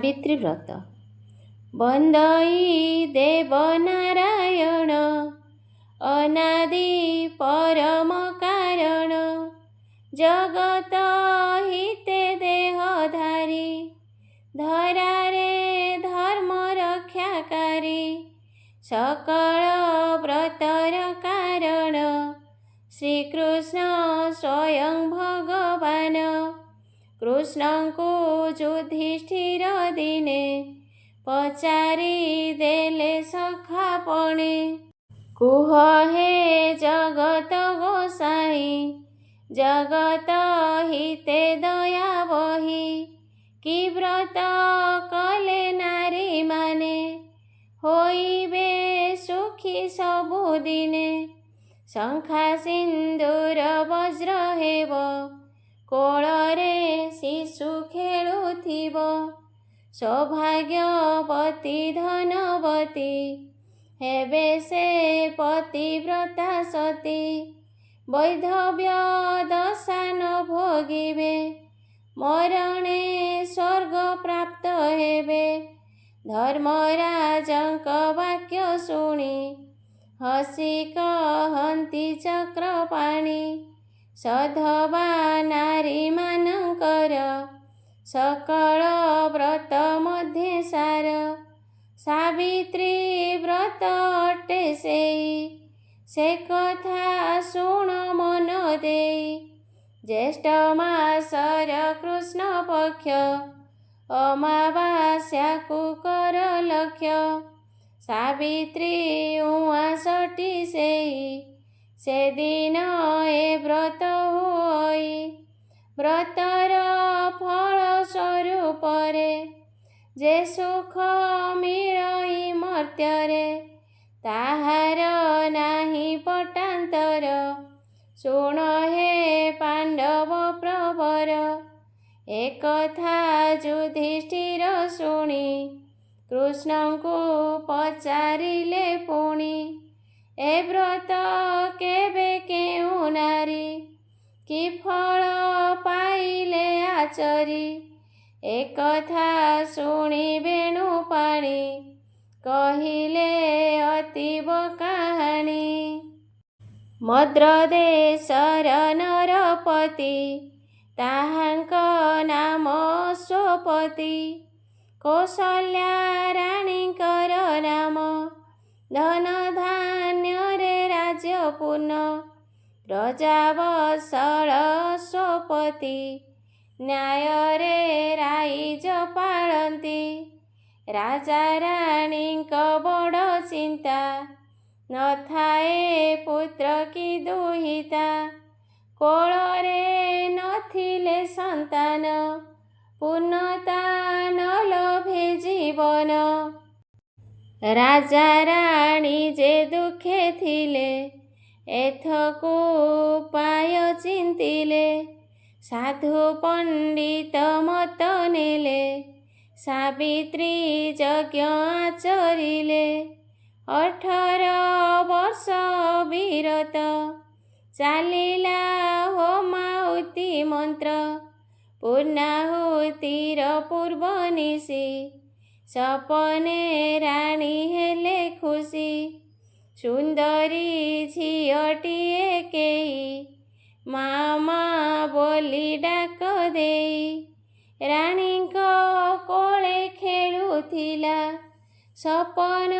सावित्री व्रत वंदई देव नारायण अनादि परम कारण जगत हिते देहधारी धरारे धर्म रक्षाकारी सकल व्रतर कारण श्रीकृष्ण स्वयं भगवान कृष्ण को युधिष्ठिर दिने पचारि देले सखापणे कुह हे जगत गोसाई जगत हिते दया बही कि व्रत कले नारी माने होइबे सुखी सबुदिने शंखा सिंदूर वज्र हेब कोଳରେ शिशु खेलुथिब सौभाग्यवती धनवती हेबे से पतिव्रता सती वैधव्य दशा न भोगिबे मरणे स्वर्ग प्राप्त हेबे धर्मराजंक वाक्य शुणी हसी कहन्ति चक्रपाणी सधवा नारी मानकर सकल व्रत मध्ये सार सावित्री व्रत अटे से कथा शुण मन देई ज्येष्ठ मासर कृष्ण पक्ष अमावास्या कुकर लक्ष्य सावित्री 59 से दिन ए व्रत होई व्रतर फल स्वरूप जे सुख मिलई मर्त्यरे ताहार नाही पटांतर शुण हे पांडव प्रवर एक कथा युधिष्ठिर शुणी कृष्ण को पचारिले पुणी ए व्रत केबे केउ नारी कि फल पाइले आचरी एक कथा शुणी वेणुपाणी कहिले अतीब कहानी मद्रदेशर नरपति ताहांक नाम स्वपति कौशल्या राणीकर नाम धन धान्य रे राज्य पूर्ण प्रजावत्सल स्वपति न्याय रे राइज पालती राजा राणीक बड़ चिंता न थाए पुत्र की दुहिता कोଳରେ नथिले संतान पूर्णता न लभे जीवन राजा राणी जे दुखे थिले एथकु उपाय चिंतिले साधु पंडित मत नेले सावित्री यज्ञ आचरिले 18 वर्ष विरत चालिला होमाहुति मंत्र पूर्णाहुतिर पूर्व निशी सपने राणी हेले खुशी सुंदरी झियटीए केही मामा बोली डाक देई राणीको कोळे खेलुथिला सपन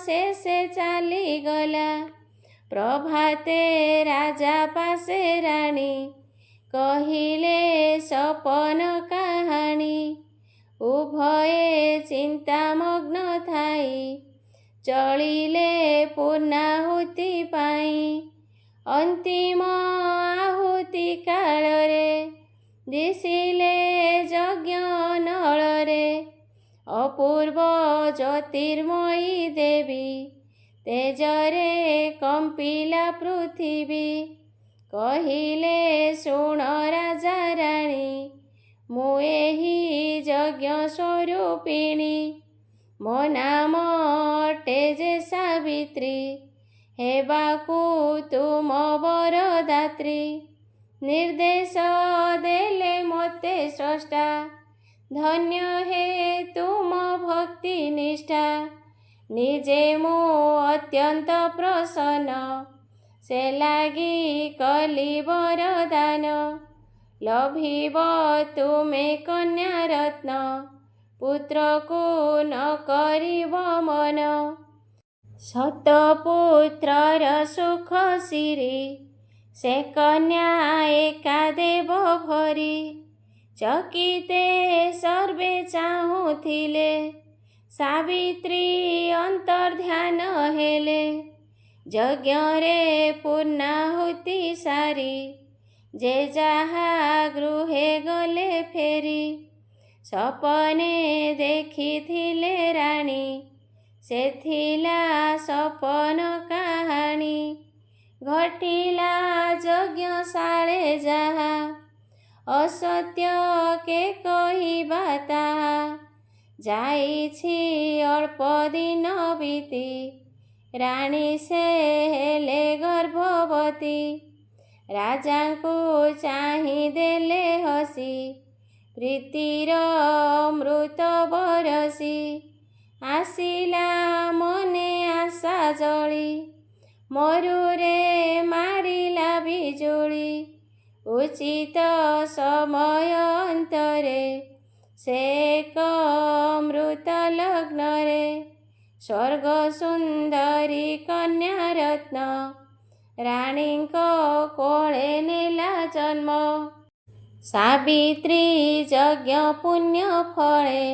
शेषे चालीगला प्रभाते राजा पासे राणी कहिले सपन कहानी उभये चिंतामग्न थाई चलिले पूर्णाहुति पाई अंतिम आहुति कालरे दिशिले यज्ञ नलरे अपूर्व ज्योतिर्मयी देवी तेजरे कंपिला पृथिवी कहिले शुण राजा राणी मु एही यज्ञ स्वरूपिणी मो नाम अटे जे सावित्री हेबाकु तुम वरदात्री निर्देश देले मोते स्रष्टा ଧନ୍ୟ ହେ ତୁମ ଭକ୍ତି ନିଷ୍ଠା, ନିଜେ ମୁଁ ଅତ୍ୟନ୍ତ ପ୍ରସନ୍ନ। ସେ ଲାଗି କଲି ବରଦାନ, ଲଭିବ ତୁମେ କନ୍ୟା ରତ୍ନ। ପୁତ୍ରକୁ ନ କରିବ ମନ, ଶତପୁତ୍ରର ସୁଖ ସିରି। ସେ କନ୍ୟା ଏକା ଦେବ ଭରି, ଚକିତେ ସର୍ବେ ଚାହୁଁଥିଲେ। ସାବିତ୍ରୀ ଅନ୍ତର୍ଧ୍ୟାନ ହେଲେ, ଯଜ୍ଞରେ ପୂର୍ଣ୍ଣାହୁତି ସାରି। ଯେ ଯାହା ଗୃହେ ଗଲେ ଫେରି, ସପନେ ଦେଖିଥିଲେ ରାଣୀ। ସେ ଥିଲା ସପନ କାହାଣୀ, ଘଟିଲା ଯଜ୍ଞଶାଳେ ଯାହା। ଅସତ୍ୟ କେ କହିବା ତାହା, ଯାଇଛି ଅଳ୍ପ ଦିନ ବିତି। ରାଣୀ ସେ ହେଲେ ଗର୍ଭବତୀ, ରାଜାଙ୍କୁ ଚାହିଁ ଦେଲେ ହସି। ପ୍ରୀତିର ଅମୃତ ବରସି, ଆସିଲା ମନେ ଆଶା ଜଳି। ମରୁରେ ମାରିଲା ବିଜୁଳି, ଉଚିତ ସମୟ ଅନ୍ତରେ। ସେ ଏକ ଅମୃତ ଲଗ୍ନରେ, ସ୍ୱର୍ଗ ସୁନ୍ଦରୀ କନ୍ୟା ରତ୍ନ। ରାଣୀଙ୍କ କୋଳେ ନେଲା ଜନ୍ମ, ସାବିତ୍ରୀ ଯଜ୍ଞ ପୁଣ୍ୟ ଫଳେ।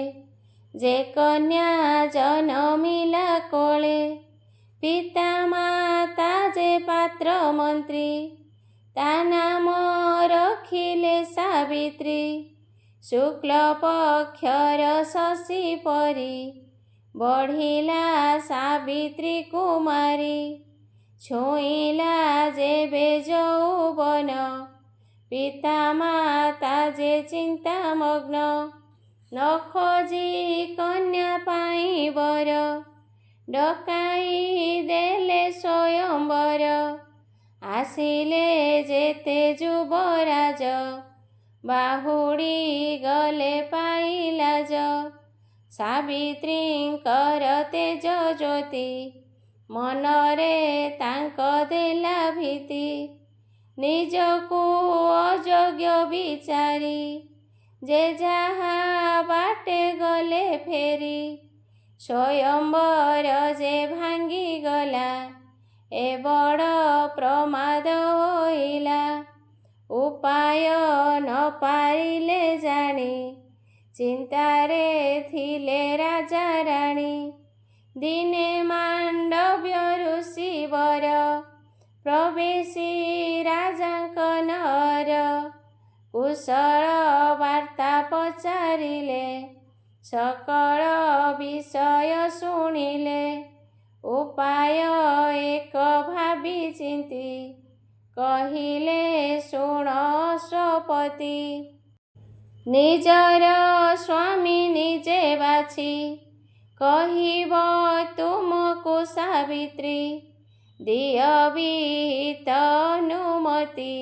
ଯେ କନ୍ୟା ଜନମିଲା କୋଳେ, ପିତା ମାତା ଯେ ପାତ୍ର ମନ୍ତ୍ରୀ। ତା ନାମ ରଖିଲେ ସାବିତ୍ରୀ, ଶୁକ୍ଳ ପକ୍ଷର ଶଶୀ ପରି। ବଢ଼ିଲା ସାବିତ୍ରୀ କୁମାରୀ, ଛୁଇଁଲା ଯେବେ ଯୌବନ। ପିତା ମାତା ଯେ ଚିନ୍ତାମଗ୍ନ, ନ ଖୋଜି କନ୍ୟା ପାଇଁ ବର। ଡକାଇ ଦେଲେ ସ୍ୱୟଂବର, ଆସିଲେ ଯେତେ ଯୁବରାଜ। ବାହୁଡ଼ି ଗଲେ ପାଇ ଲାଜ, ସାବିତ୍ରୀଙ୍କର ତେଜ ଜ୍ୟୋତି। ମନରେ ତାଙ୍କ ଦେଲା ଭୀତି, ନିଜକୁ ଅଯୋଗ୍ୟ ବିଚାରି। ଯେ ଯାହା ବାଟେ ଗଲେ ଫେରି, ସ୍ୱୟଂବର ଯେ ଭାଙ୍ଗିଗଲା। ଏ ବଡ଼ ପ୍ରମାଦ ହୋଇଲା, ଉପାୟ ନ ପାରିଲେ ଜାଣି। ଚିନ୍ତାରେ ଥିଲେ ରାଜା ରାଣୀ, ଦିନେ ମାଣ୍ଡବ୍ୟ ଋଷି ବର। ପ୍ରବେଶୀ ରାଜାଙ୍କ ନର, କୁଶଳ ବାର୍ତ୍ତା ପଚାରିଲେ। ସକଳ ବିଷୟ ଶୁଣିଲେ, ଉପାୟ ଏକ ଭାବି ଚିନ୍ତି। କହିଲେ ଶୁଣ ଅଶ୍ୱପତି, ନିଜର ସ୍ୱାମୀ ନିଜେ ବାଛି। କହିବ ତୁମକୁ ସାବିତ୍ରୀ, ଦିଅ ବିହିତ ଅନୁମତି।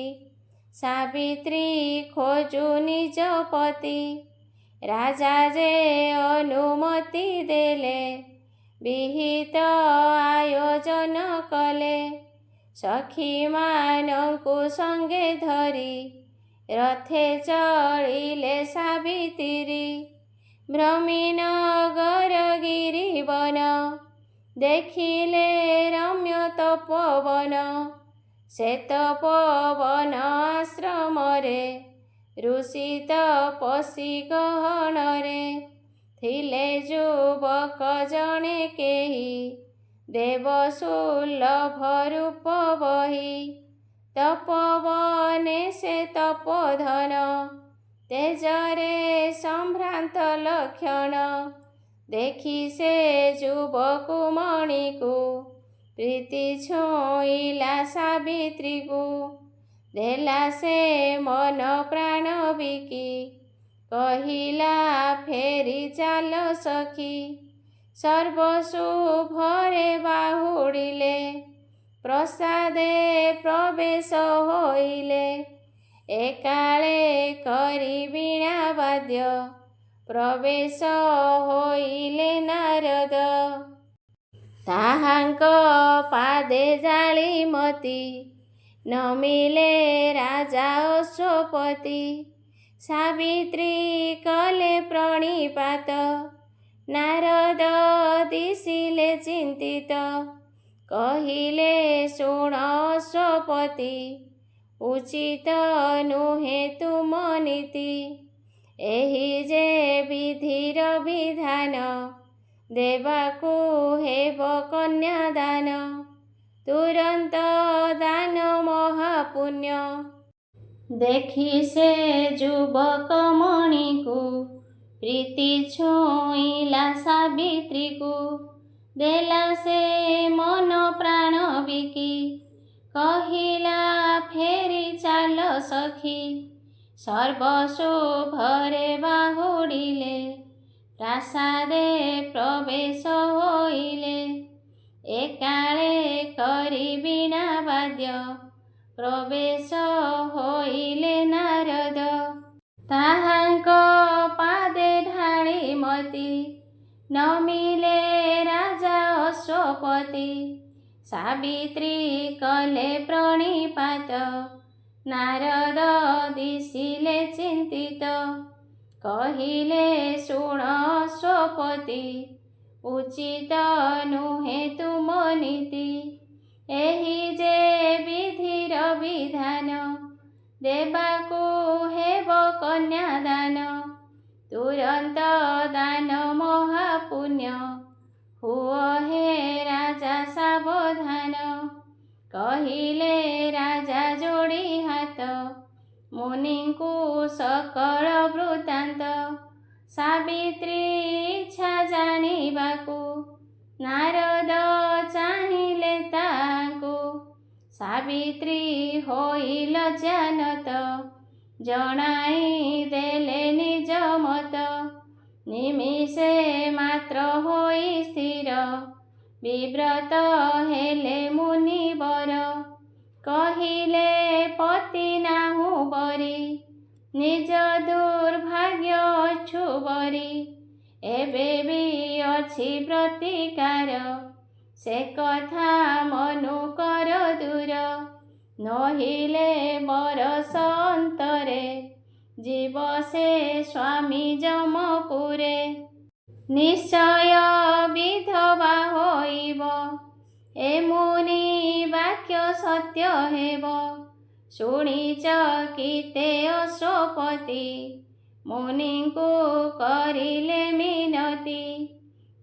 ସାବିତ୍ରୀ ଖୋଜୁ ନିଜ ପତି, ରାଜା ଯେ ଅନୁମତି ଦେଲେ। ବିହିତ ଆୟୋଜନ କଲେ, ସଖୀମାନଙ୍କୁ ସଙ୍ଗେ ଧରି। ରଥେ ଚଳିଲେ ସାବିତ୍ରୀ, ଭ୍ରମୀ ନଗର ଗିରିବନ। ଦେଖିଲେ ରମ୍ୟ ତପୋବନ, ସେ ତପୋବନ ଆଶ୍ରମରେ। ଋଷି ତପସ୍ୱୀ ଗହଣରେ, ଥିଲେ ଯୁବକ ଜଣେ କେହି। ଦେବସୁଲଭ ରୂପ ବହି, ତପୋବନେ ସେ ତପୋଧନ। ତେଜରେ ସମ୍ଭ୍ରାନ୍ତ ଲକ୍ଷଣ, ଦେଖି ସେ ଯୁବକୁମଣିକୁ। ପ୍ରୀତି ଛୁଇଁଲା ସାବିତ୍ରୀକୁ, ଦେଲା ସେ ମନ ପ୍ରାଣ ବିକି। କହିଲା ଫେରି ଚାଲ ସଖୀ, ସର୍ବଶୁଭରେ ବାହୁଡ଼ିଲେ। ପ୍ରସାଦେ ପ୍ରବେଶ ହୋଇଲେ, ଏକାଳେ କରି ବୀଣା ବାଦ୍ୟ। ପ୍ରବେଶ ହୋଇଲେ ନାରଦ। ତାହାଙ୍କ ପାଦେ ଜାଳିମତି ନମିଲେ ରାଜା ଅଶ୍ୱପତି। ସାବିତ୍ରୀ କଲେ ପ୍ରଣିପାତ ନାରଦ ଦିଶିଲେ ଚିନ୍ତିତ। କହିଲେ ଶୁଣ ଅଶ୍ୱପତି ଉଚିତ ନୁହେଁ ତୁମ ନୀତି। ଏହି ଯେ ବିଧିର ବିଧାନ ଦେବାକୁ ହେବ କନ୍ୟାଦାନ। ତୁରନ୍ତ ଦାନ ମହାପୁଣ୍ୟ। ଦେଖି ସେ ଯୁବକମଣିକୁ ପ୍ରୀତି ଛୁଇଁଲା ସାବିତ୍ରୀକୁ। ଦେଲା ସେ ମନ ପ୍ରାଣ ବିକି କହିଲା ଫେରି ଚାଲ ସଖୀ। ସର୍ବଶୁଭରେ ବାହୁଡ଼ିଲେ ପ୍ରାସାଦେ ପ୍ରବେଶ ହୋଇଲେ। ଏକାଳେ କରି ବୀଣା ବାଦ୍ୟ ପ୍ରବେଶ ହୋଇଲେ ନାରଦ। ତାହାଙ୍କ ପାଦେ ଢାଳିମତି ନମିଲେ ରାଜା ଅଶ୍ୱପତି। ସାବିତ୍ରୀ କଲେ ପ୍ରଣିପାତ ନାରଦ ଦିଶିଲେ ଚିନ୍ତିତ। କହିଲେ ଶୁଣ ଅଶ୍ୱପତି ଉଚିତ ନୁହେଁ ତୁମ ନୀତି। ଏହି ଯେ ବିଧିର ବିଧାନ ଦେବାକୁ ହେବ କନ୍ୟାଦାନ। ତୁରନ୍ତ ଦାନ ମହାପୁଣ୍ୟ ହୁଅ ହେ ରାଜା ସାବଧାନ। କହିଲେ ରାଜା ଯୋଡ଼ି ହାତ ମୁନିଙ୍କୁ ସକଳ ବୃତ୍ତାନ୍ତ। ସାବିତ୍ରୀ ଇଚ୍ଛା ଜାଣିବାକୁ ନାରଦ ଚାହିଁଲେ ତାଙ୍କୁ। ସାବିତ୍ରୀ ହୋଇ ଲଜ୍ଜାନତ ଜଣାଇ ଦେଲେ ନିଜ ମତ। ନିମିଷେ ମାତ୍ର ହୋଇ ସ୍ଥିର ବିବ୍ରତ ହେଲେ ମୁନିବର। କହିଲେ ପତି ନାହୁଁ ବରି ନିଜ ଦୁର୍ଭାଗ୍ୟ ଅଛୁ ବରି। ଏବେ ବି ଅଛି ପ୍ରତିକାର ସେ କଥା ମନୁ କର ଦୂର। ନହିଲେ ବରଷ ଅନ୍ତରେ ଯିବ ସେ ସ୍ୱାମୀ ଯମପୁରେ। ନିଶ୍ଚୟ ବିଧବା ହୋଇବ ଏ ମୁନି ବାକ୍ୟ ସତ୍ୟ ହେବ। ଶୁଣିଚ କିତେ ଅଶ୍ୱପତି ମୁନିଙ୍କୁ କରିଲେ ମିନତି।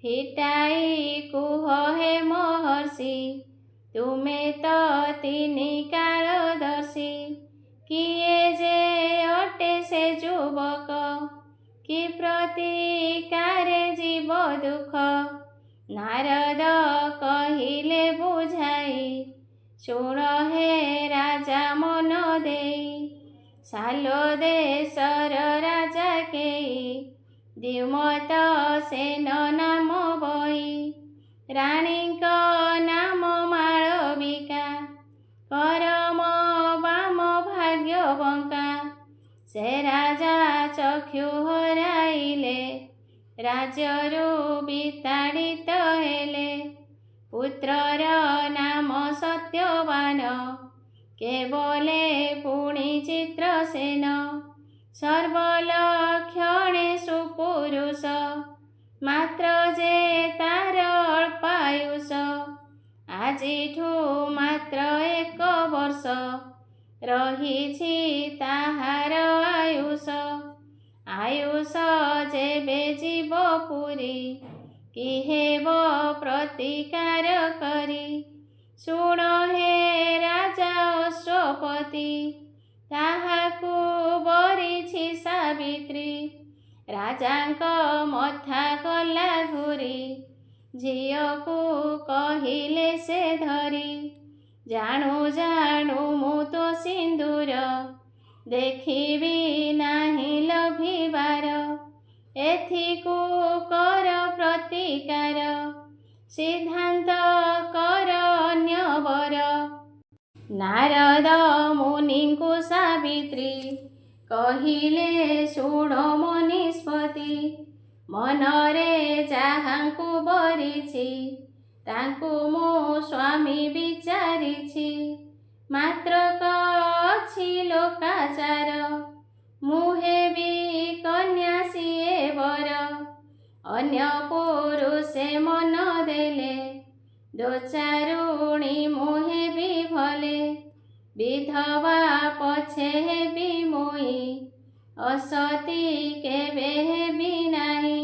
ଫିଟାଇ କୁହ ହେ ମହର୍ଷି ତୁମେ ତ ତିନି କାଳଦର୍ଶୀ। କିଏ ଯେ ଅଟେ ସେ ଯୁବକ କି ପ୍ରତିକାରେ ଯିବ ଦୁଃଖ। ନାରଦ କହିଲେ ବୁଝାଇ ଶୁଣ ହେ ରାଜା ମନ ଦେଇ। ସାଲୋ ଦେଶର ରାଜା କେହି ଦ୍ୟୁମତ ସେନ ନାମ ବହି। ରାଣୀଙ୍କ ନାମ ମାଳବିକା କରମ ବାମ ଭାଗ୍ୟ ବଙ୍କା। ସେ ରାଜା ଚକ୍ଷୁ ହରାଇଲେ ରାଜ୍ୟରୁ ବିତାଡ଼ିତ ହେଲେ। ପୁତ୍ରର ନାମ ସତ୍ୟବାନ କେବଲେ ପୁଣି ଚିତ୍ରସେନ। ସର୍ବଲକ୍ଷଣେ ସୁପୁରୁଷ ମାତ୍ର ଯେ ତାର ଅଳ୍ପାୟୁଷ। ଆଜିଠୁ ମାତ୍ର 1 ବର୍ଷ ରହିଛି ତାହାର ଆୟୁଷ। ଆୟୁଷ ଯେବେ ଯିବ ପୁରୀ କି ହେବ ପ୍ରତିକାର କରି। ଶୁଣ ହେ ରାଜା ଅଶ୍ୱପତି ତାହାକୁ ବରିଛି ସାବିତ୍ରୀ। ରାଜାଙ୍କ ମଥା କଲା ଘୂରି ଝିଅକୁ କହିଲେ ସେ ଧରି। ଜାଣୁ ଜାଣୁ ମୁଁ ତ ସିନ୍ଦୁର ଦେଖିବି ନାହିଁ ଲଭିବାର। ଏଥିକୁ କର ପ୍ରତିକାର ସିଦ୍ଧାନ୍ତ କର ଅନ୍ୟ ବର। ନାରଦ ମୁନିଙ୍କୁ ସାବିତ୍ରୀ କହିଲେ ଶୁଣ ମୋ ନିଷ୍ପତ୍ତି, ମନରେ ଯାହାଙ୍କୁ ବରିଛି ତାଙ୍କୁ ମୁଁ ସ୍ୱାମୀ ବିଚାରିଛି। ମାତ୍ରକ ଅଛି ଲୋକାଚାର, ମୁଁ ହେବି କନ୍ୟା ସିଏ ବର। ଅନ୍ୟ ପୁରୁଷେ ମନ ଦେଲେ, ଦୋଚାରୁଣୀ ମୁଁ ହେବି ଭଲେ। ବିଧବା ପଛେ ହେବି ମୁଇଁ, ଅସତୀ କେବେ ହେବି ନାହିଁ।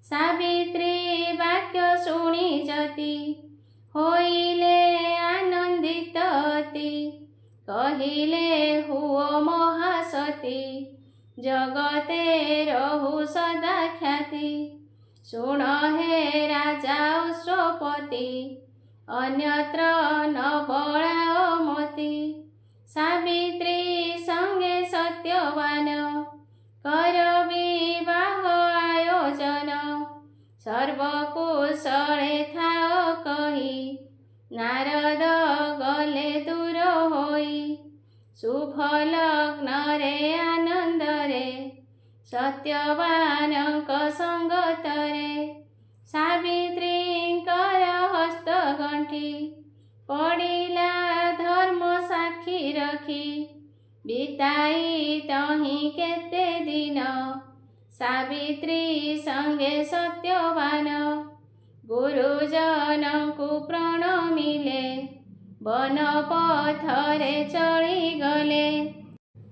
ସାବିତ୍ରୀ ବାକ୍ୟ ଶୁଣି ଯତି, ହୋଇଲେ ଆନନ୍ଦିତ ଅତି। କହିଲେ ହୁଅ ମହାସତୀ, ଜଗତେ ରହୁ ସଦା ଖ୍ୟାତି। ଶୁଣ ହେ ରାଜା ଅଶ୍ୱପତି, ଅନ୍ୟତ୍ର ନ ବଳାଅ ମତି। ସାବିତ୍ରୀ ସଙ୍ଗେ ସତ୍ୟବାନ, କର ବିବାହ ଆୟୋଜନ। ସର୍ବକୁଶଳେ ଥାଅ କହି, ନାରଦ ଗଲେ ଦୂର ହୋଇ। ଶୁଭ ଲଗ୍ନରେ ଆନନ୍ଦରେ, ସତ୍ୟବାନଙ୍କ ସଙ୍ଗତରେ। ସାବିତ୍ରୀଙ୍କର ହସ୍ତଗଣ୍ଠି, ପଡ଼ିଲା ଧର୍ମ ସାକ୍ଷୀ ରଖି। ବିତାଇ ତହିଁ କେତେ ଦିନ, ସାବିତ୍ରୀ ସଙ୍ଗେ ସତ୍ୟବାନ। ଗୁରୁଜନଙ୍କୁ ପ୍ରଣମିଲେ, ବନ ପଥରେ ଚଳିଗଲେ।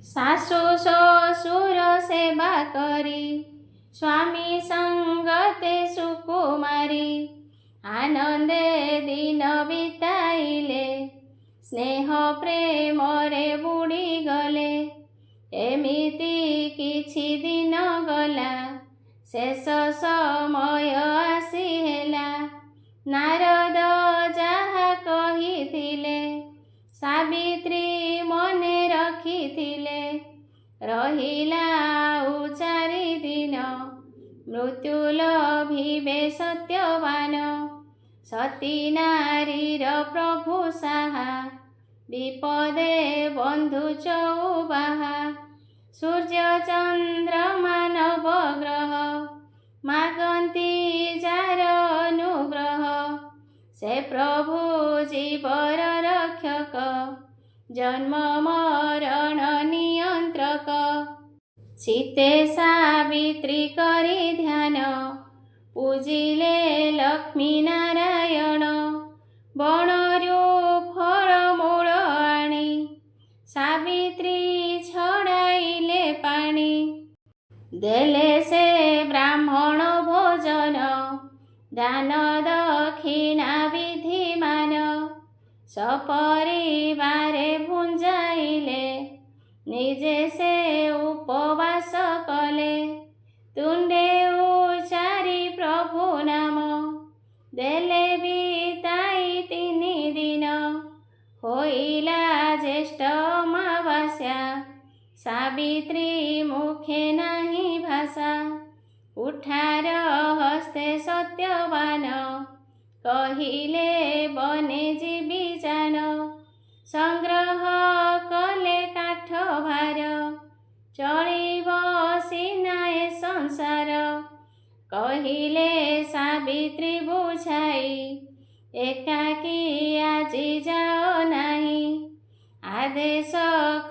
ଶାଶୁ ଶ୍ୱଶୁର ସେବା କରି, ସ୍ୱାମୀ ସଙ୍ଗତେ ସୁକୁମାରୀ। ଆନନ୍ଦେ ଦିନ ବିତାଇଲେ, ସ୍ନେହ ପ୍ରେମରେ ବୁଡ଼ିଗଲେ। ଏମିତି କିଛି ଦିନ ଗଲା, ଶେଷ ସମୟ ଆସି ହେଲା। ନାରଦ ଯାହା କହିଥିଲେ, ସାବିତ୍ରୀ ମନେ ରଖିଥିଲେ। ରହିଲା ଆଉ 4 ଦିନ, ମୃତ୍ୟୁ ଲଭିବେ ସତ୍ୟବାନ। ସତୀ ନାରୀର ପ୍ରଭୁ ସାହା, ବିପଦେ ବନ୍ଧୁ ଚଉବାହା। ସୂର୍ଯ୍ୟ ଚନ୍ଦ୍ରମା ନବଗ୍ରହ, ମାଗନ୍ତି ଯାର ଅନୁଗ୍ରହ। ସେ ପ୍ରଭୁ ଜୀବର ରକ୍ଷକ, ଜନ୍ମ ମରଣ ନିୟନ୍ତ୍ରକ। ଚିତ୍ତେ ସାବିତ୍ରୀ କରି ଧ୍ୟାନ, ପୂଜିଲେ ଲକ୍ଷ୍ମୀ ନାରାୟଣ। ବଣରୁ ଫଳମୂଳ ଆଣି, ସାବିତ୍ରୀ ଛଡ଼ାଇଲେ ପାଣି। ଦେଲେ ସେ ବ୍ରାହ୍ମଣ ଭୋଜନ, ଦାନ ଦକ୍ଷିଣା ବିଧିମାନ। ସପରିବାରେ ଭୁଞ୍ଜାଇଲେ, ନିଜେ ସେ ଉପବାସ କଲେ। ତୁଣ୍ଡେ ଉଚାରି ପ୍ରଭୁ ନାମ, ଦେଲେ ବିତାଇ 3 ଦିନ। ହୋଇଲା ଜ୍ୟେଷ୍ଠ ଅମାବାସ୍ୟା, ସାବିତ୍ରୀ ମୁଖେ ନାହିଁ ଭାଷା। କୁଠାର ହସ୍ତେ ସତ୍ୟବାନ, କହିଲେ ବନେ ଯିବି ଜାନ। ସଂଗ୍ରହ କଲେ କାଠ ଭାର, ଚଳିବ ସିନା ଏ ସଂସାର। କହିଲେ ସାବିତ୍ରୀ ବୁଝାଇ, ଏକାକୀ ଆଜି ଯାଅ ନାହିଁ। ଆଦେଶ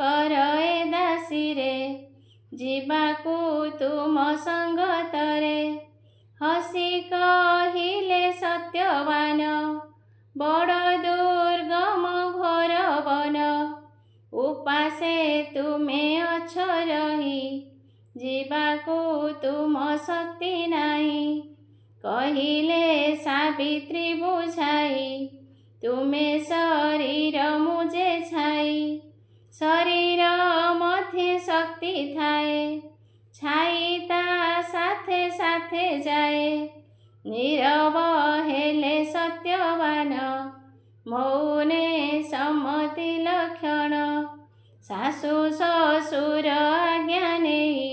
କର ଏ ଦାସୀରେ, ଯିବାକୁ ତୁମ ସଙ୍ଗତରେ। ହସି କହିଲେ ସତ୍ୟବାନ, ବଡ଼ ଦୁର୍ଗମ ଘୋର ବନ। ଉପାସେ ତୁମେ ଅଛ ରହି, ଯିବାକୁ ତୁମ ଶକ୍ତି ନାହିଁ। କହିଲେ ସାବିତ୍ରୀ ବୁଝାଇ, ତୁମେ ଶରୀର ମୁଁ ଯେ ଛାଇ। ଶରୀର ମଧ୍ୟେ ଶକ୍ତି ଥାଏ, ଛାଇ ତା ସାଥେ ସାଥେ ଯାଏ। ନୀରବ ହେଲେ ସତ୍ୟବାନ, ମୌନେ ସମ୍ମତି ଲକ୍ଷଣ। ଶାଶୁ ଶ୍ୱଶୁର ଆଜ୍ଞା ନେଇ,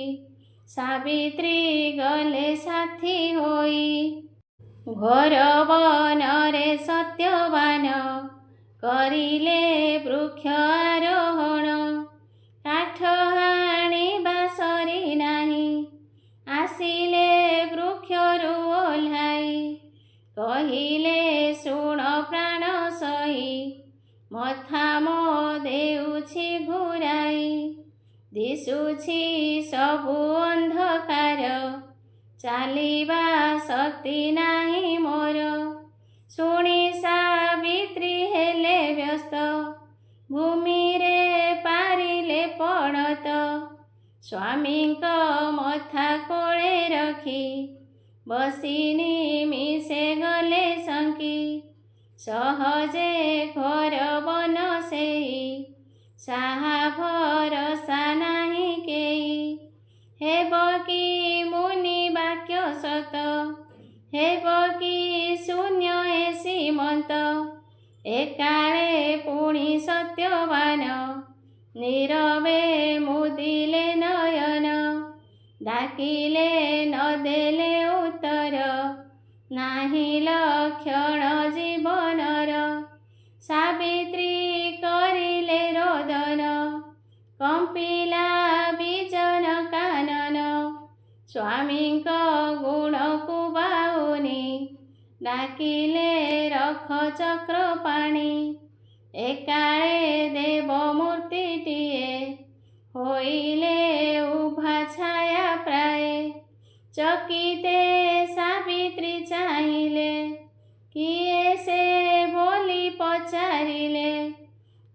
ସାବିତ୍ରୀ ଗଲେ ସାଥୀ ହୋଇ। ଘୋର ବନରେ ସତ୍ୟବାନ, କରିଲେ ବୃକ୍ଷ ଆରୋହଣ। କାଠ ହାଣି ଦିଶୁଛି ସବୁ ଅନ୍ଧକାର, ଚାଲିବା ଶକ୍ତି ନାହିଁ ମୋର। ଶୁଣି ସାବିତ୍ରୀ ହେଲେ ବ୍ୟସ୍ତ, ଭୂମିରେ ପାରିଲେ ପଣତ। ସ୍ୱାମୀଙ୍କ ମଥା କୋଳେ ରଖି, ବସି ନିମିଷେ ଗଲେ ଶଙ୍କି। ସହଜେ ଘୋର ବନ ସେଇ, ସାହା ଭରସା ନାହିଁ କେଇ। ହେବ କି ମୁନି ବାକ୍ୟ ସତ, ହେବ କି ଶୂନ୍ୟ ଏ ସୀମନ୍ତ। ଏକାଳେ ପୁଣି ସତ୍ୟବାନ, ନୀରବେ ମୁଦିଲେ ନୟନ। ଡାକିଲେ ନ ଦେଲେ ଉତ୍ତର, ନାହିଁ ଲକ୍ଷଣ ଜୀବନର। ସାବିତ୍ରୀ କରିଲେ ରୋଦନ, କମ୍ପିଲା ବିଜନ କାନନ। ସ୍ୱାମୀଙ୍କ ଗୁଣକୁ ବାହୁନି, ଡାକିଲେ ରଖ ଚକ୍ର ପାଣି। ଏକାଳେ ଦେବ ମୂର୍ତ୍ତିଟିଏ, ହୋଇଲେ ଉଭା ଛାୟା ପ୍ରାଏ। ଚକିତେ ସାବିତ୍ରୀ ଚାହିଁଲେ, କିଏ ସେ ବୋଲି ପଚାରିଲେ।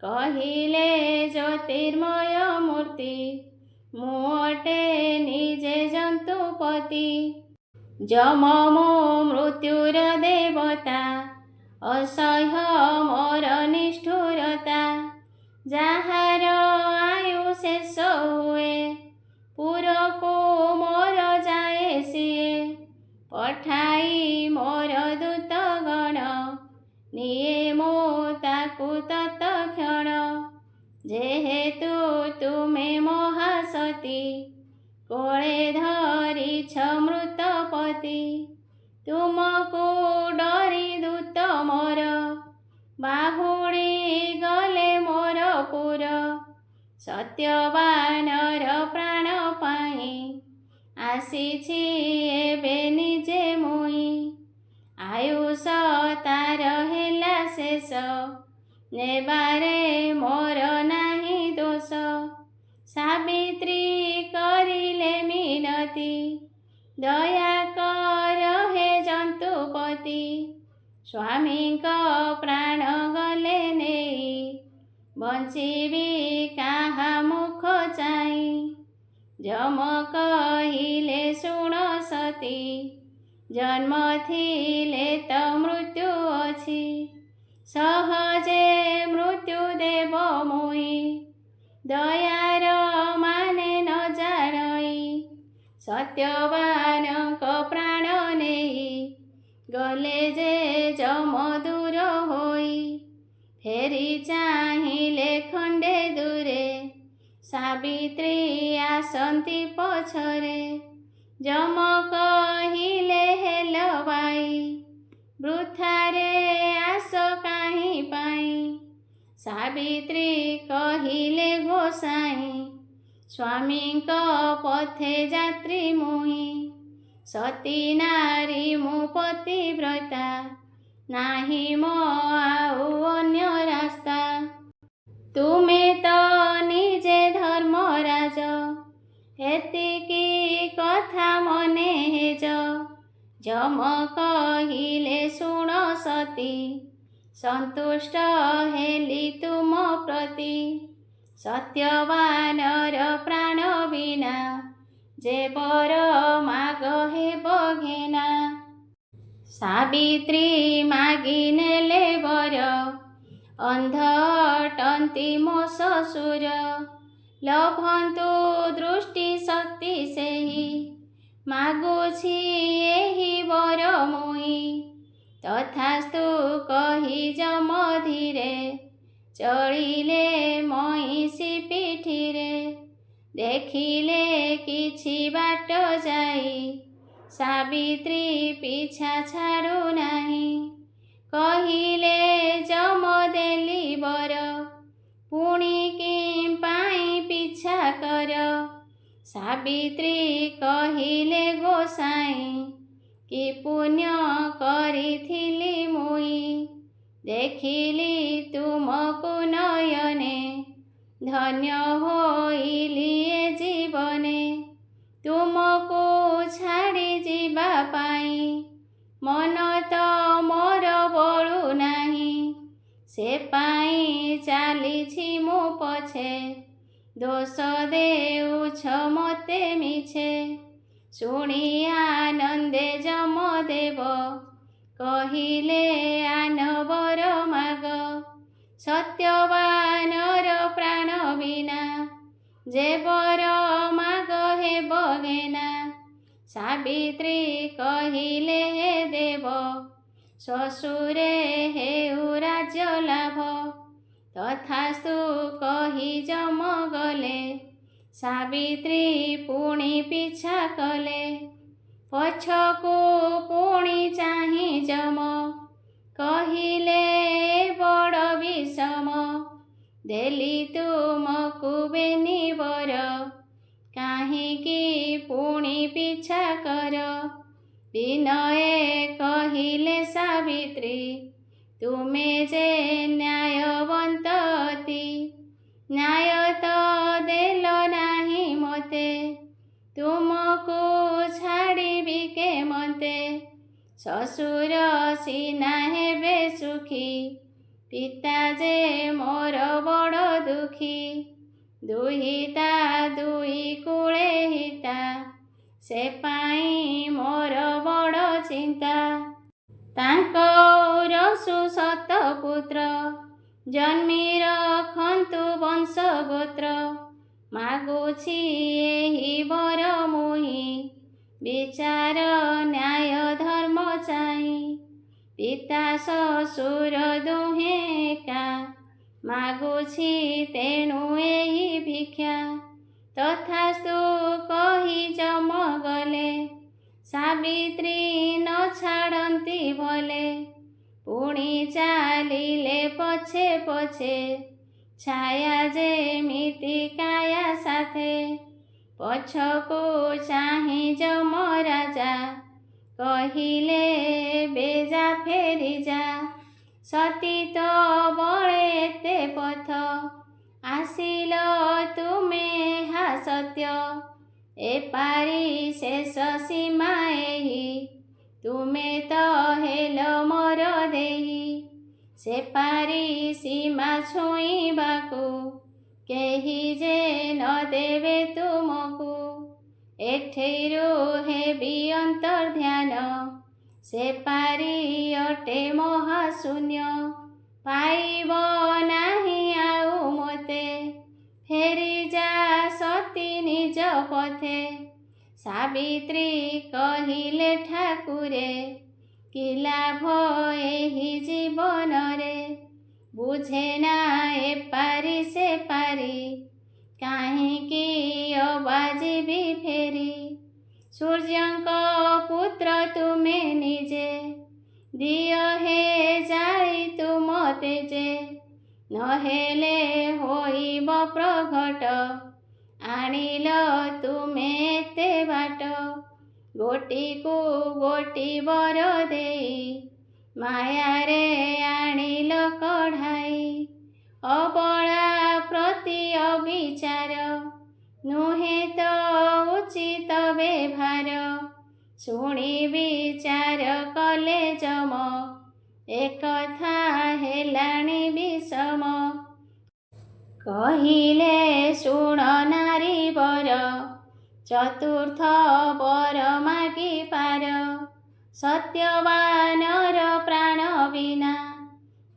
କହିଲେ ଜ୍ୟୋତିର୍ମୟ ମୂର୍ତ୍ତି, ମୁଁ ଅଟେ ନିଜେ ଜନ୍ତୁପତି। ଯମ ମୋ ମୃତ୍ୟୁର ଦେବତା, ଅସହ୍ୟ ମୋର ନିଷ୍ଠୁରତା। ଯାହାର ଆୟୁ ଶେଷ ହୁଏ, ପୁରକୁ ମୋର ଯାଏ ସିଏ। ପଠାଇ ମୋର ଦୂତଗଣ, ନିଏ ମୁଁ ତାକୁ ତତକ୍ଷଣ। ଯେହେତୁ ତୁମେ ମହାସତୀ, କୋଳେ ଧରିଛ ମୃତପତି। ତୁମକୁ ଡରି ଦୂତ ମୋର, ବାହୁଡ଼ି ଗଲେ ମୋର ପୁର। ସତ୍ୟବାନର ପ୍ରାଣ ପାଇଁ, ଆସିଛି ଏବେ ନିଜେ ମୁଇଁ। ଆୟୁଷ ତାର ହେଲା ଶେଷ, ନେବାରେ ମୋର ନାହିଁ ଦୋଷ। ସାବିତ୍ରୀ କରିଲେ ମିନତି, ଦୟା କର ହେ ଜନ୍ତୁପତି। ସ୍ୱାମୀଙ୍କ ପ୍ରାଣ ଗଲେ ନେଇ, ବଞ୍ଚିବି କାହା ମୁଖ ଚାହିଁ। ଯମ କହିଲେ ଶୁଣ ସତୀ, ଜନ୍ମ ଥିଲେ ତ ମୃତ୍ୟୁ ଅଛି। ସହଜେ ମୃତ୍ୟୁ ଦେବ ମୁଇଁ, ଦୟାର ମାନେ ନ ଜାଣଇ। ସତ୍ୟବାନଙ୍କ ପ୍ରାଣ ନେଇ, ଗଲେ ଯେ ଯମ ଦୂର ହୋଇ। ଫେରି ଚାହିଁଲେ ଖଣ୍ଡେ ଦୂରେ, ସାବିତ୍ରୀ ଆସନ୍ତି ପଛରେ। ଯମ କହିଲେ ହେଲ ବାଇ, ବୃଥାରେ ଆସ କାହିଁ ପାଇଁ। ସାବିତ୍ରୀ କହିଲେ ଗୋସାଇଁ, ସ୍ୱାମୀଙ୍କ ପଥେ ଯାତ୍ରୀ ମୁହିଁ। ସତୀ ନାରୀ ମୁଁ ପତିବ୍ରତା, ନାହିଁ ମୋ ଆଉ ଅନ୍ୟ ରାସ୍ତା। ତୁମେ ତ ନିଜେ ଧର୍ମରାଜ, ଏତିକି କଥା ମନେ ହେଜ। ଯମ କହିଲେ ଶୁଣ ସତୀ, ସନ୍ତୁଷ୍ଟ ହେଲି ତୁମ ପ୍ରତି। ସତ୍ୟବାନର ପ୍ରାଣ ବିନା, ଯେ ବର ମାଗ ହେବ ଘେନା। ସାବିତ୍ରୀ ମାଗି ନେଲେ ବର, ଅନ୍ଧ ଅଟନ୍ତି ମୋ ଶ୍ୱଶୁର। ଲଭନ୍ତୁ ଦୃଷ୍ଟି ଶକ୍ତି ସେହି, ମାଗୁଛି ଏହି ବର ମୁଇଁ। ତଥାସ୍ତୁ କହି ଯମ ଧୀରେ, ଚଳିଲେ ମଇଁଷି ପିଠିରେ। ଦେଖିଲେ କିଛି ବାଟ ଯାଇ, ସାବିତ୍ରୀ ପିଛା ଛାଡ଼ୁ ନାହିଁ। କହିଲେ ଯମ ଦେଲି ବର, ପୁଣି କି ପାଇଁ ପିଛା କର। ସାବିତ୍ରୀ କହିଲେ ଗୋସାଇଁ, କି ପୁଣ୍ୟ କରିଥିଲି ମୁଇଁ। ଦେଖିଲି ତୁମକୁ ନୟନେ, ଧନ୍ୟ ହୋଇଲି ଛାଡ଼ି ଯିବା ପାଇଁ ମନ ତ ମୋର ବଳୁ ନାହିଁ। ସେ ପାଇଁ ଚାଲିଛି ମୁଁ ପଛେ, ଦୋଷ ଦେଉଛ ମୋତେ ମିଛେ। ଶୁଣି ଆନନ୍ଦେ ଯମଦେବ କହିଲେ ଆନ ବର ମାଗ। ସତ୍ୟବାନର ପ୍ରାଣ ବିନା ଯେ ବର ମାଗ ହେବ ଘେନା। ସାବିତ୍ରୀ କହିଲେ ହେ ଦେବ ଶ୍ୱଶୁରେ ହେଉ ରାଜ୍ୟ ଲାଭ। ତଥାସ୍ତୁ କହି ଯମ ଗଲେ, ସାବିତ୍ରୀ ପୁଣି ପିଛା କଲେ। ପଛକୁ ପୁଣି ଚାହିଁ ଯମ କହିଲେ ବଡ଼ ବିଷମ। ଦେଲି ତୁମକୁ ବେନି ବର, କାହିଁକି ପୁଣି ପିଛା କର। ବିନୟେ କହିଲେ ସାବିତ୍ରୀ ତୁମେ ଯେ ନ୍ୟାୟବନ୍ତ ଅତି। ନ୍ୟାୟ ତ ଦେଲ ନାହିଁ ମୋତେ, ତୁମକୁ ଛାଡ଼ିବି କେମନ୍ତେ। ଶ୍ୱଶୁର ସିନା ହେବେ ସୁଖୀ, ପିତା ଯେ ମୋର ବଡ଼ ଦୁଃଖୀ। ଦୁହିତା ଦୁଇ କୂଳେ ହିତା, ସେ ପାଇଁ ମୋର ବଡ଼ ଚିନ୍ତା। ତାଙ୍କ ଔରସୁ ଶତପୁତ୍ର, ଜନ୍ମି ରଖନ୍ତୁ ବଂଶ ଗୋତ୍ର। ମାଗୁଛି ଏହି ବର ମୁହିଁ, ବିଚାର ନ୍ୟାୟ ଧର୍ମ ଚାହିଁ। ପିତା ଶ୍ୱଶୁର ଦୁହେଁ ଏକା, ମାଗୁଛି ତେଣୁ ଏହି ଭିକ୍ଷା। ତଥାସ୍ତୁ କହି ଯମ ଗଲେ, ସାବିତ୍ରୀ ନ ଛାଡ଼ନ୍ତି ଭଲେ। ପୁଣି ଚାଲିଲେ ପଛେ ପଛେ, ଛାୟା ଯେମିତି କାୟା ସାଥେ। ପଛକୁ ଚାହିଁ ଯମ ରାଜା କହିଲେ ବେଜା ଫେରି ଯା। ସତୀ ତ ବଳେ ଏତେ ପଥ, ଆସିଲ ତୁମେ ଏହା ସତ୍ୟ। ଏପାରି ଶେଷ ସୀମା ଏହି, ତୁମେ ତ ହେଲ ମୋର ଦେହି। ସେପାରି ସୀମା ଛୁଇଁବାକୁ, କେହି ଯେ ନ ଦେବେ ତୁମକୁ। ଏଠିରୁ ହେବି ଅନ୍ତର୍ଧ୍ୟାନ, ସେପାରି ଅଟେ ମହାଶୂନ୍ୟ। ପାଇବ ନାହିଁ ଆଉ ମୋତେ, ଫେରିଯା ସତୀ ନିଜ ପଥେ। ସାବିତ୍ରୀ କହିଲେ ଠାକୁରେ, କି ଲାଭ ଏହି ଜୀବନରେ। ବୁଝେନା ଏପାରି ସେପାରି, କାହିଁକି ଅବା ଯିବି ଫେରି। ସୂର୍ଯ୍ୟଙ୍କ ପୁତ୍ର ତୁମେ ନିଜେ, ଦିଅ ହେ ଜାଳି ତୁମ ତେଜେ। ନହେଲେ ହୋଇବ ପ୍ରଘଟ, ଆଣିଲ ତୁମେ ଏତେ ବାଟ। ଗୋଟିକୁ ଗୋଟି ବର ଦେଇ, ମାୟାରେ ଆଣିଲ କଢ଼ାଇ। ଅବଳା ପ୍ରତି ଅବିଚାର, ନୁହେଁ ତ ଉଚିତ ବ୍ୟବହାର। ଶୁଣି ବିଚାର କଲେ ଯମ, ଏକଥା ହେଲାଣି ବିଷମ। କହିଲେ ଶୁଣ ନାରୀ ବର, ଚତୁର୍ଥ ବର ମାଗିପାର। ସତ୍ୟବାନର ପ୍ରାଣ ବିନା,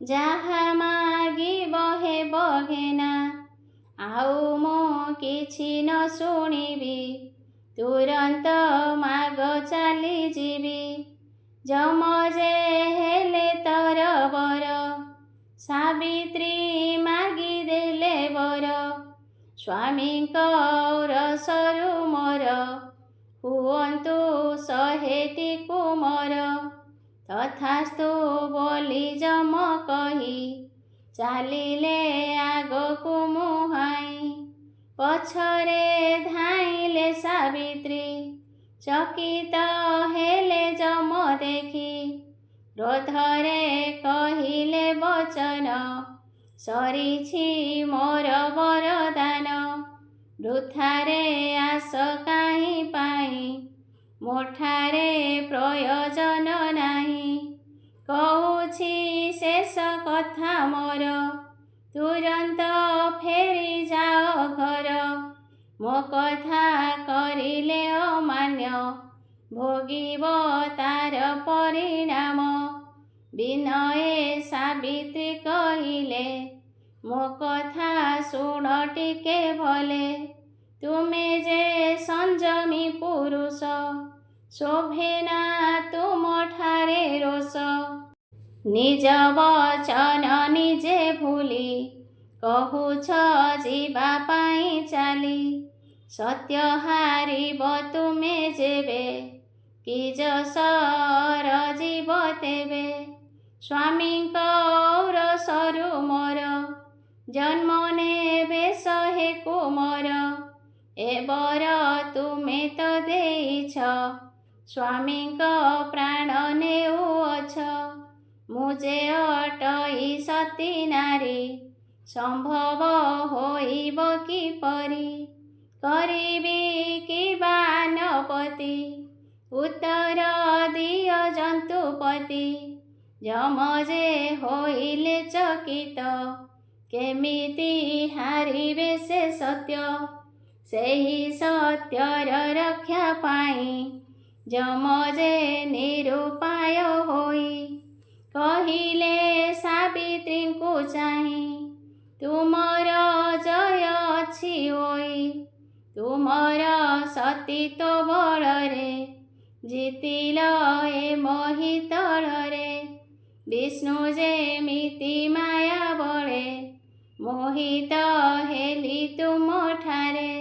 ଯାହା ମାଗିବ ହେବ ଘେନା। ଆଉ ମୁଁ କିଛି ନ ଶୁଣିବି, ତୁରନ୍ତ ମାଗ ଚାଲିଯିବି। ଯମ ଯେ ହେଲେ ତରବର, ସାବିତ୍ରୀ ମାଗିଦେଲେ ବର। ସ୍ୱାମୀଙ୍କ ଔରସରୁ ମୋର, ହୁଅନ୍ତୁ 100ଟି କୁମର। ତଥାସ୍ତୁ ବୋଲି ଯମ କହି, ଚାଲିଲେ ଆଗକୁ ମୁହାଁଇ। ପଛରେ ଧାଇଁଲେ ସାବିତ୍ରୀ, ଚକିତ ହେଲେ ଯମ ଦେଖି। କ୍ରୋଧରେ କହିଲେ ବଚନ, ସରିଛି ମୋର ବରଦାନ। ବୃଥାରେ ଆସ କାହିଁ ପାଇଁ, ମୋଠାରେ ପ୍ରୟୋଜନ ନାହିଁ। କହୁଛି ଶେଷ କଥା ମୋର, ତୁରନ୍ତ ଫେରି ଯାଅ ଘର। ମୋ କଥା କରିଲେ ଅମାନ୍ୟ, ଭୋଗିବ ତାର ପରିଣାମ। ବିନୟେ ସାବିତ୍ରୀ କହିଲେ, ମୋ କଥା ଶୁଣ ଟିକେ ଭଲେ। ତୁମେ ଯେ ସଂଯମୀ ପୁରୁଷ, ଶୋଭେନା ତୁମଠାରେ ରୋଷ। ନିଜ ବଚନ ନିଜେ ଭୁଲି, କହୁଛ ଯିବା ପାଇଁ ଚାଲି। ସତ୍ୟ ହାରିବ ତୁମେ ଯେବେ, କି ଯଶର ଯିବ ତେବେ। ସ୍ୱାମୀଙ୍କ ଔରସରୁ ମୋର, ଜନ୍ମ ନେବେ ଶହେ କୁମର। ଏ ବର ତୁମେ ତ ଦେଇଛ, ସ୍ୱାମୀଙ୍କ ପ୍ରାଣ ନେଉଅଛ। ମୁଁ ଯେ ଅଟଇ ସତୀ ନାରୀ, ସମ୍ଭବ ହୋଇବ କିପରି। କରିବି କି ବାନପତି, ଉତ୍ତର ଦିଅ ଜନ୍ତୁପତି। ଯମ ଯେ ହୋଇଲେ ଚକିତ, କେମିତି ହାରିବେ ସେ ସତ୍ୟ। ସେହି ସତ୍ୟର ରକ୍ଷା ପାଇଁ, ଯମ ଯେ ନିରୁପାୟ ହୋଇ। କହିଲେ ସାବିତ୍ରୀଙ୍କୁ ଚାହିଁ, ତୁମର ଜୟ ଅଛି ହୋଇ। ତୁମର ସତୀତ୍ୱ ବଳରେ, ଜିତିଲ ଏ ମହିତଳରେ। ବିଷ୍ଣୁ ଯେମିତି ମାୟା ବଳେ, ମୋହିତ ହେଲି ତୁମଠାରେ।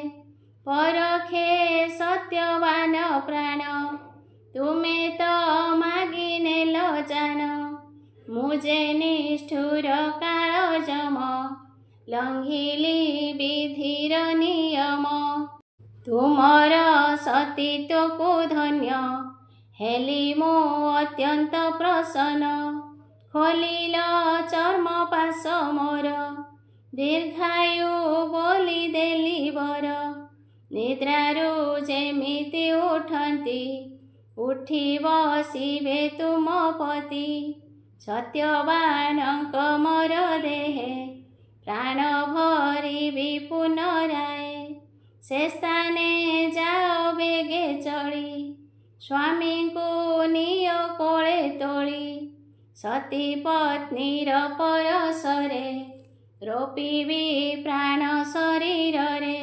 ପରଖେ ସତ୍ୟବାନ ପ୍ରାଣ, ତୁମେ ତ ମାଗି ନେଲ ଜାନ। ମୁଁ ଯେ ନିଷ୍ଠୁର କାଳ ଯମ, ଲଙ୍ଘିଲି ବିଧିର ନିୟମ। ତୁମର ସତୀତ୍ୱକୁ ଧନ୍ୟ, ହେଲି ମୁଁ ଅତ୍ୟନ୍ତ ପ୍ରସନ୍ନ। ଖୋଲିଲ ଚର୍ମ ପାଶ ମୋର, ଦୀର୍ଘାୟୁ ବୋଲି ଦେଲି ବର। ନିଦ୍ରାରୁ ଯେମିତି ଉଠନ୍ତି, ଉଠି ବସିବେ ତୁମ ପତି। ସତ୍ୟବାନଙ୍କ ମୋର ଦେହେ, ପ୍ରାଣ ଭରିବି ପୁନରାଏ। ସେ ସ୍ଥାନେ ଯାଅ ବେଗେ ଚଳି, ସ୍ୱାମୀଙ୍କୁ ନିଅ କୋଳେ ତୋଳି। ସତୀ ପତ୍ନୀର ପରଶରେ, ରୋପିବି ପ୍ରାଣ ଶରୀରରେ।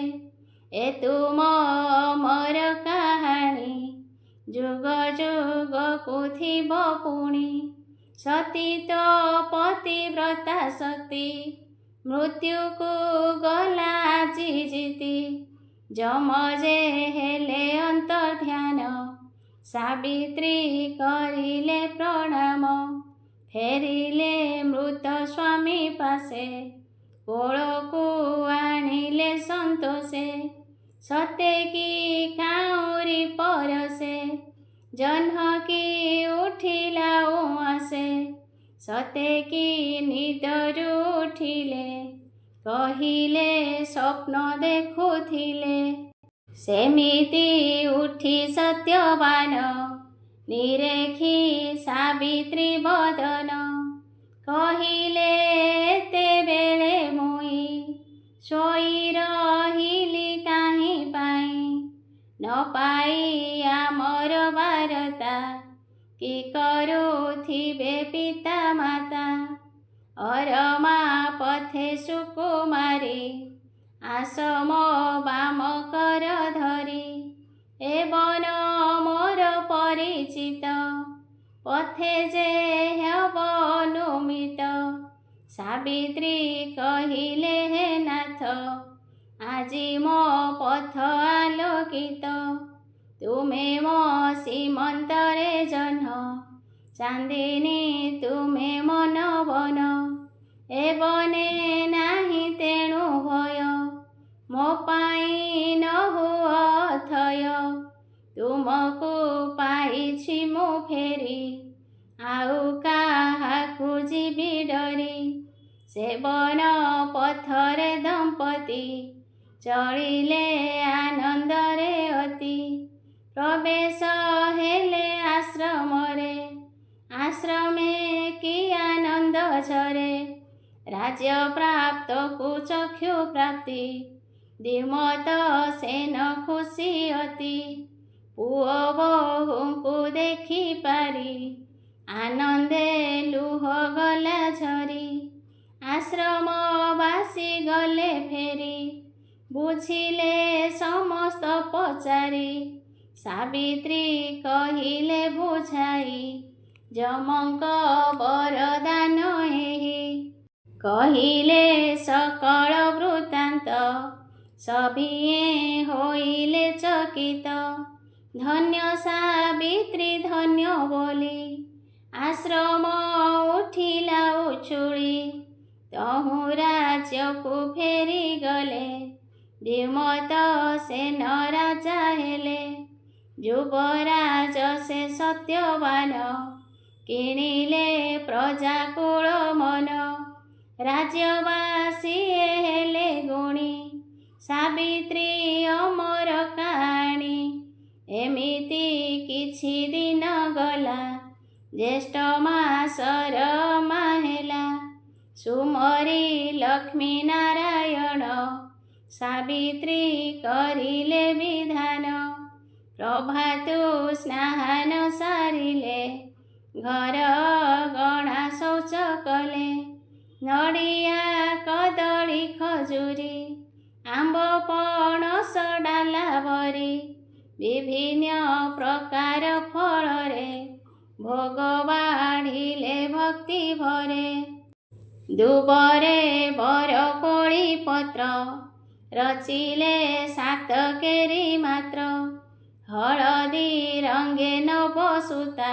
ଏ ତୁମ ଅମର କାହାଣୀ, ଯୁଗ ଯୁଗକୁ ଥିବ ପୁଣି। ସତୀତ୍ୱ ପତିବ୍ରତା ଶକ୍ତି, ମୃତ୍ୟୁକୁ ଗଲା ଆଜି ଜିତି। ଯମ ଯେ ହେଲେ ଅନ୍ତର୍ଧ୍ୟାନ, ସାବିତ୍ରୀ କରିଲେ ପ୍ରଣାମ। ଫେରିଲେ ମୃତ ସ୍ୱାମୀ ପାଶେ, କୋଳକୁ ଆଣିଲେ ସନ୍ତୋଷେ। ସତେ କି କାଉଁରୀ ପରଶେ, ଜହ୍ନକି ଉଠିଲା ଉଆସେ। ସତେ କି ନିଦରୁ ଉଠିଲେ, କହିଲେ ସ୍ୱପ୍ନ ଦେଖୁଥିଲେ। ସେମିତି ଉଠି ସତ୍ୟବାନ, ନିରେଖି ସାବିତ୍ରୀ ବଦନ। କହିଲେ ଏତେବେଳେ ମୁଇଁ, ଶୋଇ ରହିଲି କାହିଁ ପାଇଁ। ନ ପାଇ ଆମର ବାରତା, କି କରୁଥିବେ ପିତା ମାତା। ଅରମା ପଥେ ସୁକୁମାରୀ, ଆସ ମୋ ବାମ କର ଧରି। ଏ ବନ ମୋର ପରିଚିତ, ପଥେ ଯେ ହେବ ଅନୁମିତ। ସାବିତ୍ରୀ କହିଲେ ହେ ନାଥ, ଆଜି ମୋ ପଥ ଆଲୋକିତ। ତୁମେ ମୋ ସୀମନ୍ତରେ ଜହ୍ନ, ଚାନ୍ଦିନୀ ତୁମେ ମନ ବନ। ଏ ବନେ ନାହିଁ ତେଣୁ ଭୟ, ମୋ ପାଇଁ ନ ହୁଅ ଅଥୟ। ତୁମକୁ ପାଇଛି ମୁଁ ଫେରି, ଆଉ କାହାକୁ ଯିବି ଡରି। ସେ ବନ ପଥରେ ଦମ୍ପତି, ଚଳିଲେ ଆନନ୍ଦରେ ଅତି। प्रवेश हेले आश्रमरे आश्रमे कि आनंद झरे राज्य प्राप्त को चक्षु प्राप्ति द्विमत सेन खुशी अति पुओ बहु को देखी पारी आनंदे लुह गला झरी आश्रमवासी गले फेरी बुझिले समस्त पचारी सावित्री कहिले बुझाई जमंक वरदान एहि कहिले सकल वृत्तांत सभिए होइले चकित धन्य सावित्री धन्य बोली आश्रम उठिला उछुली तहु राज्य को फेरी गले द्विमत सेन राजा हेले युवराज से सत्यवान किणिले प्रजाकुल मन राज्यवासी हेले गुणी सावित्री अमर कहानी एमिति किछि दिन गला ज्येष्ठ मासर माहेला सुमरी लक्ष्मी नारायण सावित्री करिले विधान प्रभातु स्नान सारिले घर गणा शौच कले नड़िया कदली खजुरी आंब पणस डाला भरी विभिन्न प्रकार फलरे भोग बाढ़िले भक्ति भरे दुबरे बरकोली पत्र रचिले सात केरी मात्र हलदी रंगे नव सूता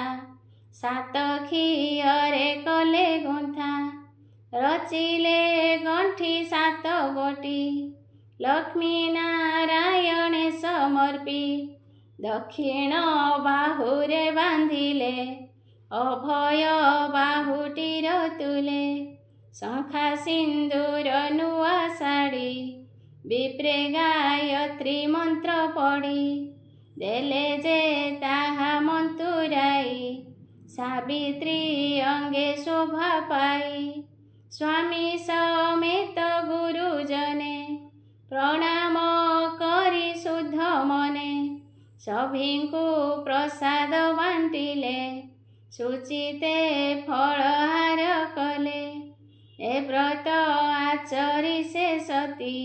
सात खियरे कले गुंथा रचिले गंठी सात गोटी लक्ष्मी नारायण समर्पी दक्षिण बाहुरे बांधिले अभय बाहुटीर तुले शंखा सिंदूर नुआ साड़ी विप्रे गायत्री मंत्र पढ़ी देले जे ताहा मंतुराई सावित्री अंगे शोभा पाई स्वामी समेत गुरुजने प्रणाम करी शुद्ध मने सभिଙ୍କୁ प्रसाद बांटिले सुचिते फलहार कले ए व्रत आचरी से सती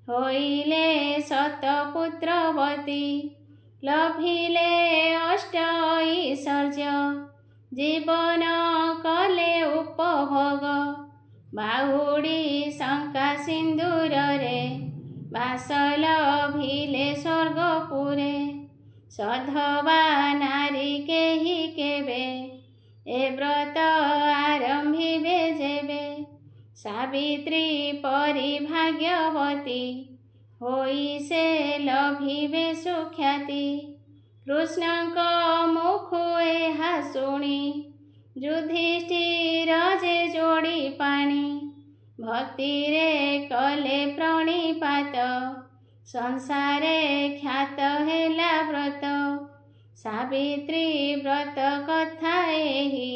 होइले शतपुत्रवती लभिले अष्ट ऐश्वर्य जीवन कले उपभोग बाहुड़ी शंका सिंदूर रे बासल भिले स्वर्गपुरे सधवा नारी केहि केबे ए व्रत आरंभिबे जेबे सावित्री परि भाग्यवती होई से लभिबे सुख्याति कृष्णक मुखु एहा शुणी युधिष्ठिर जे जोड़ी पाणी भक्ति रे कले प्रणिपात संसारे ख्यात हेला व्रत सावित्री व्रत कथा एहि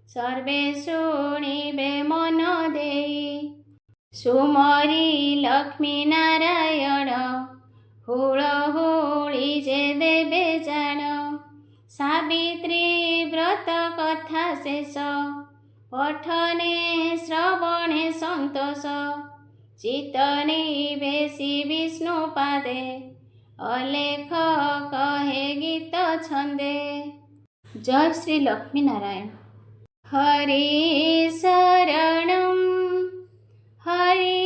सर्वे शुणिबे मन देई सुमरी लक्ष्मी नारायण हुळहुळी जे देबे जाण सावित्री व्रत कथा शेष पठने श्रवणे संतोष चित्तने बेसी विष्णु पादे अलेख कहे गीत छंदे। जय श्री लक्ष्मी नारायण। हरि शरणं हरि